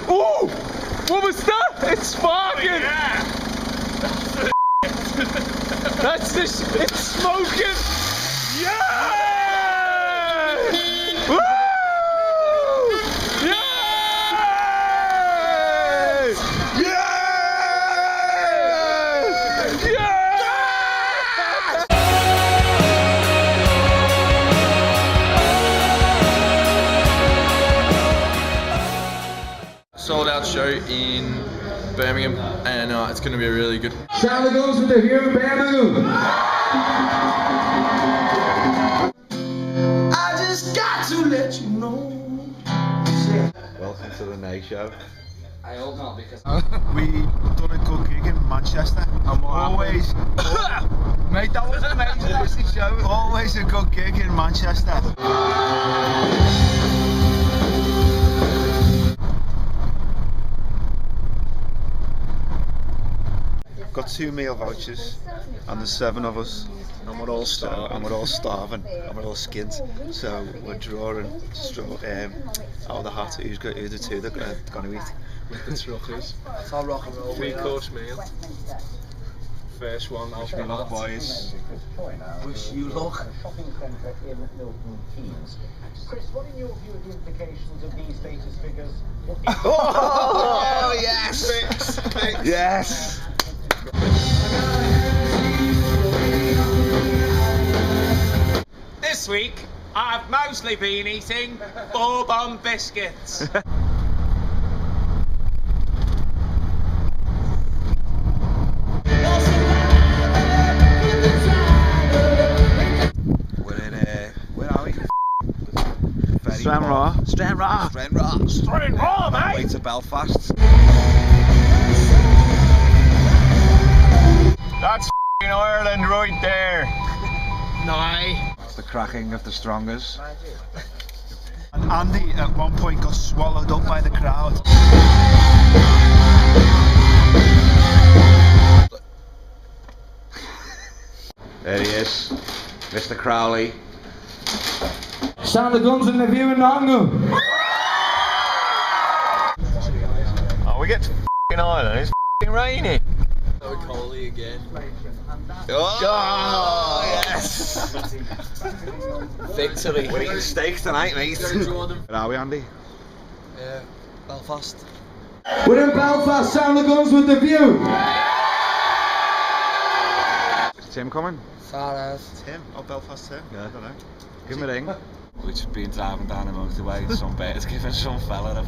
Oh! What was that? It's sparking! Yeah! That's this. It's smoking! Yeah! Woo! Yeah! Yeah! Sold out show in Birmingham, and it's going to be really good. Sound of Guns with the View, Birmingham. I just got to let you know. Welcome to the night show. I hope not, because We done a good gig in Manchester. Always, Mate, that was amazing. That's the show. always a good gig in Manchester. Got 2 meal vouchers, and there's 7 of us, and we're all starving, and we're all skint. So we're drawing out of the hat who the 2 that are gonna eat. With the truckers. it's all rock and roll. 3-course meal. First one, I'll be Good boys. Wish you luck. Shopping centre in Milton Keynes. Chris, what in your view are the implications of these latest figures? Oh yes! Yes! This week, I've mostly been eating bourbon biscuits. We're in where are we? Stranraer, mate! way to Belfast. That's Ireland right there. It's the cracking of the strongers. And Andy at one point got swallowed up by the crowd. There he is, Mr. Crowley. Sound of Guns with the View in Nottingham. Oh, we get to Ireland. It's raining. Oh, Coley again. Oh, yes! Victory. We're eating steak tonight, mate. Jordan. Where are we, Andy? Belfast. We're in Belfast. Sound of Guns with the View. Is Tim coming? Far out. Tim? Oh, Belfast Tim? Yeah. I don't know. Give him a ring. We've just been driving down the motorway and some bird's giving some fella a